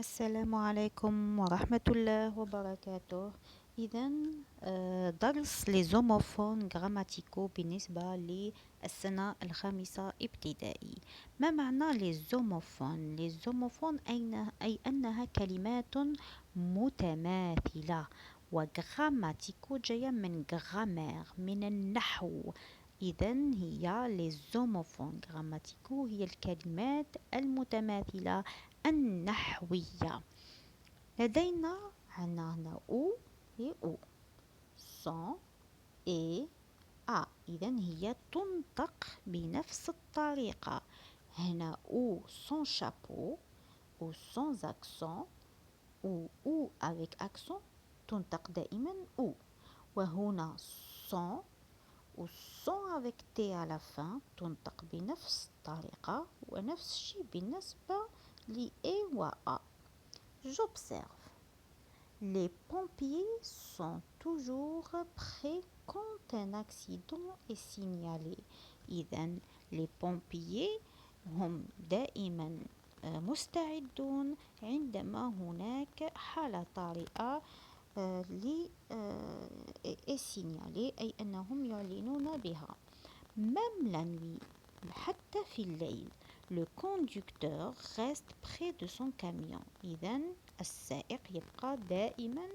السلام عليكم ورحمة الله وبركاته. إذا درس لزوموفون غراماتيكو بالنسبة للسنة الخامسة ابتدائي. ما معنى للزوموفون؟ للزوموفون أي أنها كلمات متماثلة، وغراماتيكو جاية من غرامير، من النحو. إذا هي للزوموفون غراماتيكو هي الكلمات المتماثلة النحوية. لدينا هنا أو هي أو صن إي أ، إذا هي تنطق بنفس الطريقة. هنا أو sans chapeau أو sans accent أو avec accent تنطق دائما أو. وهنا sans و sans avec T à la fin تنطق بنفس الطريقة، ونفس الشيء بالنسبة ل E و A. J'observe. Les pompiers sont toujours prêts quand un accident est signalé. إذن les pompiers هم دائما مستعدون عندما هناك حالة طارئة est signalée، أي أنهم يعلنون بها. Même la nuit، حتى في الليل، le conducteur reste près de son camion. إذن السائق يبقى دائما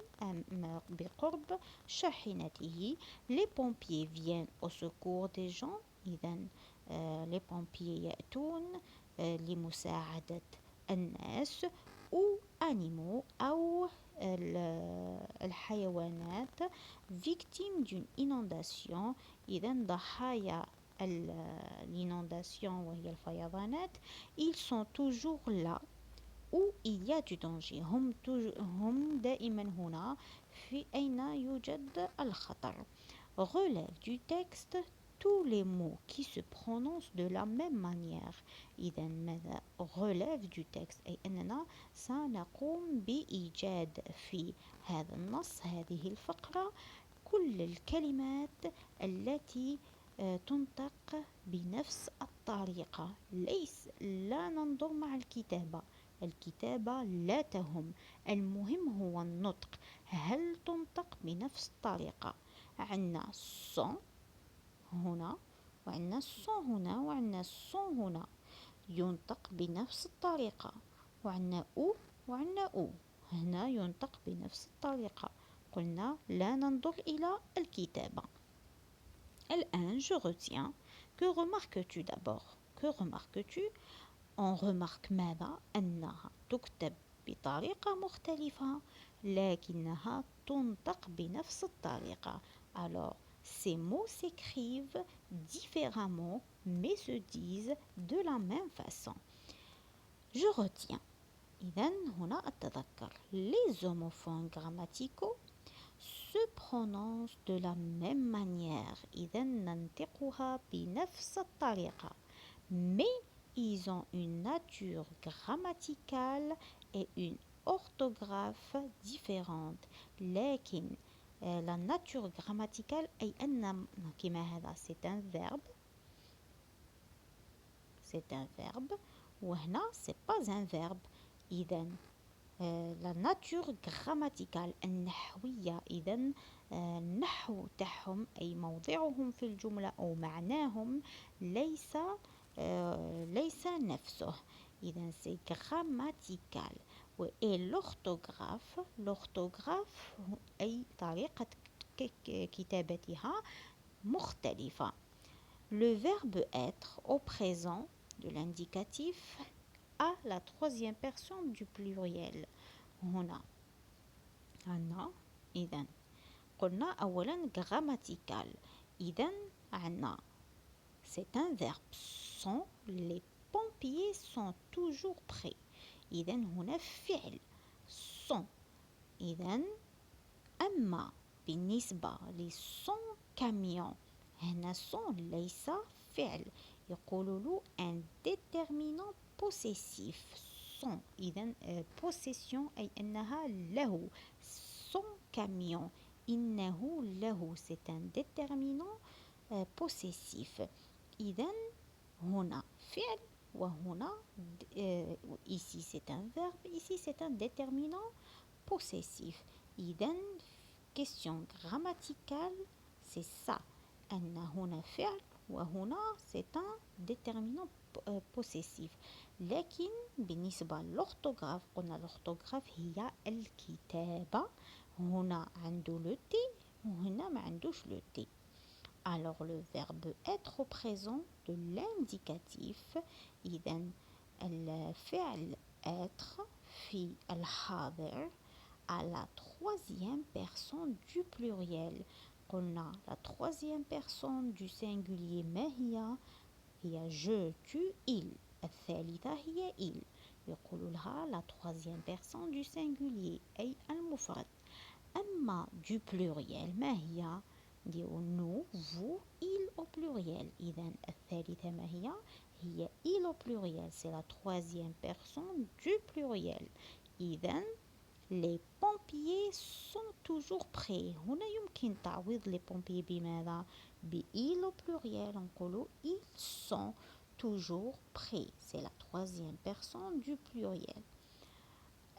بقرب شاحنته. Les pompiers viennent au secours des gens. إذن les pompiers يأتون لمساعدة الناس. أو animaux أو الحيوانات victimes d'une inondation. إذن ضحايا l'inondation وهي الفيضانات. Ils sont toujours là où il y a du danger. هم دائما هنا في أين يوجد الخطر. Relève du texte tous les mots qui se prononcent de la même manière. إذا ماذا relève du texte؟ أي أننا سنقوم بإيجاد في هذا النص، هذه الفقرة، كل الكلمات التي تنطق بنفس الطريقة. لا ننظر مع الكتابة لا تهم، المهم هو النطق. هل تنطق بنفس الطريقة؟ عندنا صن هنا، وعندنا صن هنا، وعندنا صن هنا، ينطق بنفس الطريقة. وعندنا أو وعندنا أو، هنا ينطق بنفس الطريقة. قلنا لا ننظر إلى الكتابة. الآن je retiens. Que remarques-tu d'abord؟ Que remarques-tu؟ On remarque ماذا؟ أنها تكتب بطريقة مختلفة لكنها تنطق بنفس الطريقة. Alors, ces mots s'écrivent différemment mais se disent de la même façon. Je retiens. إذن هنا أتذكر. Les homophones grammaticaux se prononcent de la même manière. إذن ننطقها بنفس الطريقة. Mais ils ont une nature grammaticale et une orthographe différente. لكن la nature grammaticale أي أن كما هذا c'est un verbe وهنا c'est pas un verbe. إذن la nature grammaticale النحوية، إذن النحو تاعهم أي موضعهم في الجملة أو معناهم ليس نفسه. إذن c'est grammatical. et l'orthographe أي طريقة كتابتها مختلفة. Le verbe être au présent de l'indicatif à la troisième personne du pluriel. هنا عنا إذن قلنا أولا grammatical. إذن عنا c'est un verbe. sont les pompiers sont toujours prêts. إذن هنا فعل sont. إذن أما بالنسبة لصون كاميون، هنا صون ليس فعل، يقول له un déterminant possessif. صون إذن possession أي أنها له. صون كاميون إنه له، c'est un déterminant possessif. إذن هنا فعل وهنا ici c'est un verbe, ici c'est un déterminant possessif. إذن question grammaticale c'est ça. أن هنا فعل وهنا c'est un déterminant possessif. لكن بالنسبة للأورثوغراف قلنا الأورثوغراف هي الكتابة. هنا عنده le T وهنا ما عندوش le T. Alors le verbe être au présent de l'indicatif إذن الفعل être في الحاضر à la troisième personne du pluriel. قلنا la troisième personne du singulier ما هي je, tu, il. الثالثة هي il. يقول لها la troisième personne du singulier أي المفرد. أما du pluriel ما هي nous, vous, il au pluriel. إذن الثالثة ما هي il au pluriel. C'est la troisième personne du pluriel. إذن les pompiers sont toujours prêts. هنا يمكن تعويض les pompiers بماذا؟ il au pluriel. نقول ils sont toujours prêts. C'est la troisième personne du pluriel.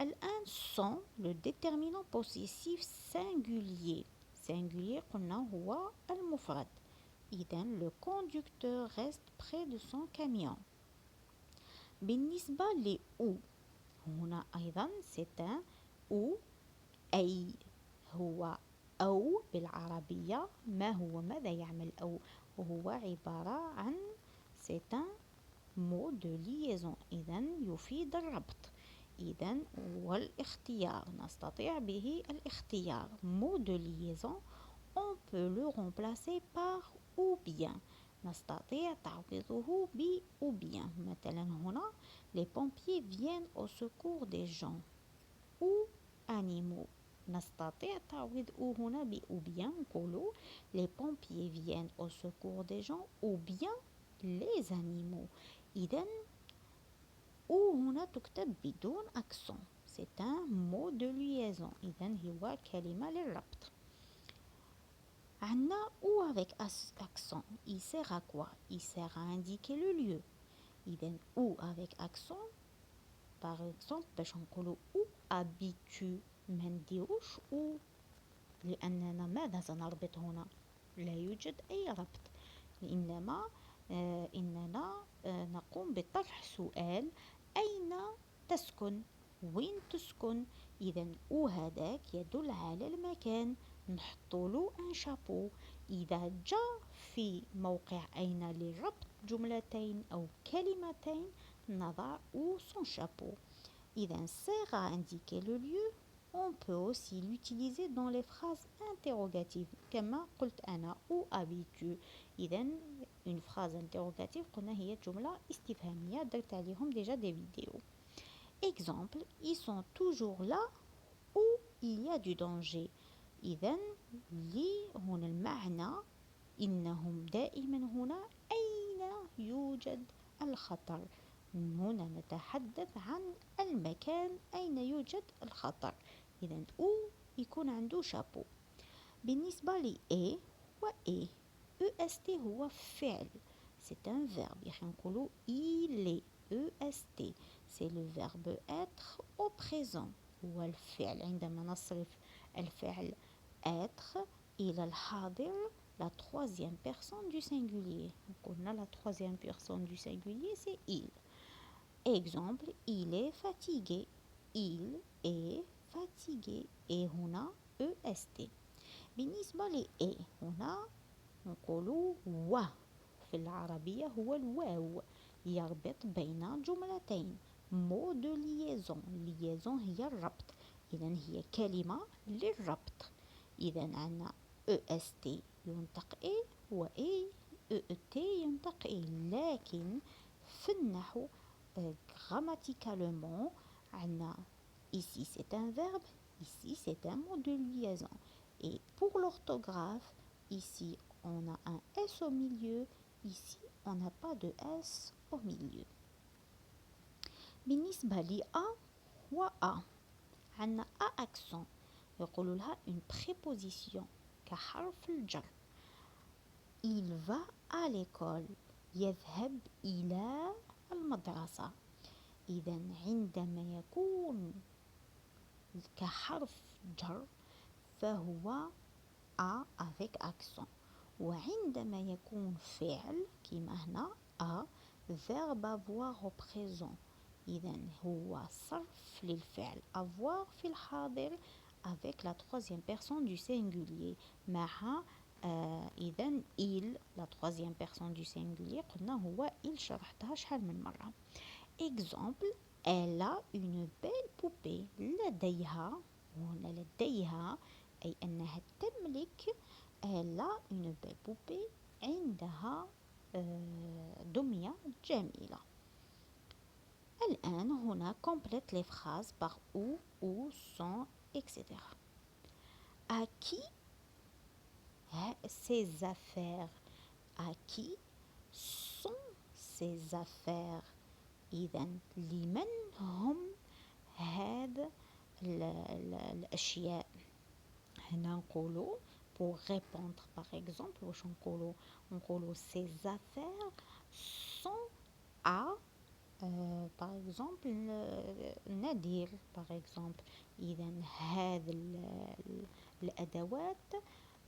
الآن sont le déterminant possessif singulier. Singulier قلنا هو المفرد. إذن le conducteur reste près de son camion. بالنسبة ل où هنا أيضا c'est un où أي هو أو بالعربية ما هو ماذا يعمل أو هو عبارة عن c'est un mot de liaison. إذن يفيد الربط. إذن والاختيار نستطيع به الاختيار. mot de liaison on peut le remplacer par ou bien. نستطيع تعويضه ب ou bien. مثلا هنا les pompiers viennent au secours des gens ou animaux. نستطيع تعويض ou هنا ب ou bien. نقولوا les pompiers viennent au secours des gens ou bien les animaux. إذن ou هنا تكتب بدون accent. C'est un mot de liaison. إذن هو كلمة للربط. عندنا ou avec accent. Il sert à quoi? Il sert à indiquer le lieu. إذن ou avec accent. Par exemple باش نقولوا où habites-tu ما نديروش ou لأننا ماذا سنربط هنا؟ لا يوجد أي ربط. إنما إننا نقوم بطرح سؤال أين تسكن؟ وين تسكن؟ إذن أو هذاك يدل على المكان. نحطوله ان شابو. إذا جاء في موقع أين لربط جملتين أو كلمتين نضع أو son chapeau. إذن sert à indiquer le lieu. On peut aussi l'utiliser dans les phrases interrogatives كما قلت أنا où habites-tu. إذن une phrase interrogative قلنا هي جملة استفهامية درت عليهم déjà des vidéos. Exemple, ils sont toujours là où il y a du danger. إذن لي هنا المعنى إنهم دائما هنا أين يوجد الخطر. هنا نتحدث عن المكان أين يوجد الخطر. إذن أو يكون عنده شابو. بالنسبة لي إيه وإيه EST هو فعل. C'est un verbe. يخي نقولوا il est EST. C'est le verbe être au présent. هو الفعل عندما نصرف الفعل être إلى الحاضر la troisième personne du singulier. قلنا la troisième personne du singulier c'est il. Exemple, il est fatigué. Il est fatigué. Et هنا EST. بالنسبة ل إيه هنا نقولوا و. في العربية هو الواو يربط بين جملتين. mot de liaison. liaison هي الربط. إذن هي كلمة للربط. إذن عندنا EST ينطق إيه و إيه ET ينطق إيه. لكن في النحو grammaticalement عندنا ici c'est un verbe, ici c'est un mot de liaison. Et pour l'orthographe, ici on a un S au milieu, ici on n'a pas de S au milieu. بالنسبة ل A و A عندنا A accent يقولوا لها une préposition كحرف الجر. Il va à l'école. يذهب إلى المدرسة. إذا عندما يكون كحرف جر فهو a avec accent. وعندما يكون فعل كما هنا a verbe avoir au présent، إذا هو صرف للفعل avoir في الحاضر avec la troisième personne du singulier مع إذا il la troisième personne du singulier قلنا هو il شرحتها شحال من مرة. Exemple: elle a une belle poupée. لديها، هنا لديها أي أنها تملك. elle a une belle poupée، عندها دمية جميلة. الآن هنا complète les phrases par où, sont, etc. À qui ses affaires. À qui sont ses affaires. إذا لمن هم هذا الأشياء. هنا نقولوا pour répondre par exemple واش نقولوا ses affaires sont à par exemple نادر par exemple. إذا هذه الأدوات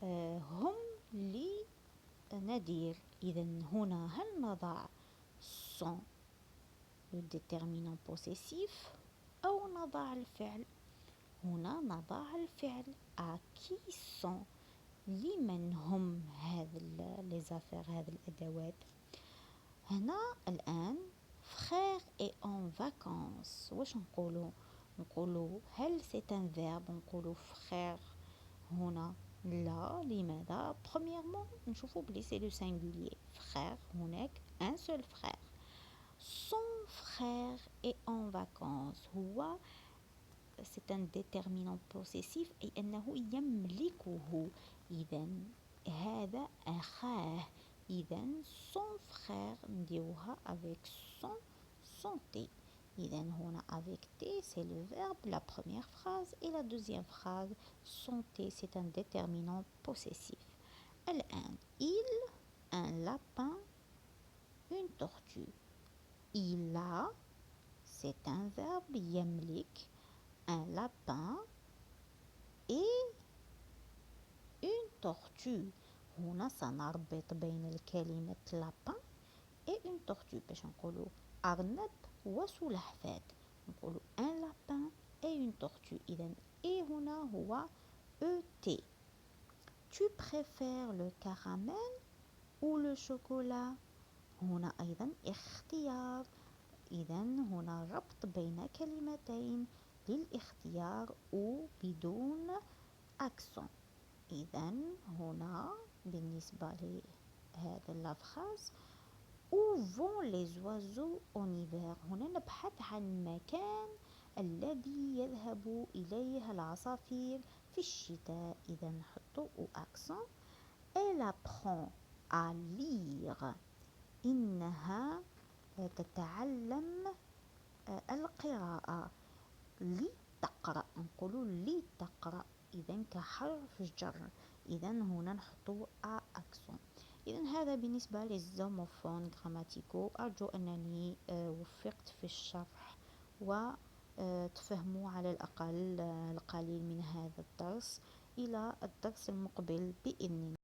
هم لنادر. إذا هنا هل نضع sont le déterminant possessif أو نضع الفعل؟ هنا نضع الفعل. à qui sont لمن هم هذه les affaires هذه الأدوات. هنا الآن frère est en vacances واش نقولوا هل c'est un verbe نقولوا frère هنا لا. لماذا؟ premièrement نشوفوا بلي c'est le singulier frère، هناك un seul frère. son frère est en vacances هو c'est un déterminant possessif أي أنه يملكه. إذا هذا أخاه. إذا son frère نديروها avec son T. إذا هنا avec T c'est le verbe la première phrase et la deuxième phrase son T c'est un déterminant possessif. الآن il un lapin une tortue. il a c'est un verbe يملك un lapin et une tortue. هنا سنربط بين الكلمة lapin et une tortue باش نقولوا أرنب وسلحفاة. نقولوا un lapin et une tortue. إذا et هنا هو ET. tu préfères le caramel ou le chocolat. هنا أيضا اختيار. إذا هنا ربط بين كلمتين للاختيار أو بدون أكسون. إذا هنا بالنسبة لهذا اللفظ où vont les oiseaux en hiver. هنا نبحث عن مكان الذي يذهب إليه العصافير في الشتاء. إذا نحط أكسون. elle apprend à lire. إنها تتعلم القراءة. لتقرأ نقول لتقرأ إذا كحرف جر. إذا هنا نحطو أكسون. إذا هذا بالنسبة للزوموفون غراماتيكو. أرجو أنني وفقت في الشرح وتفهموا على الأقل القليل من هذا الدرس. إلى الدرس المقبل بإذن الله.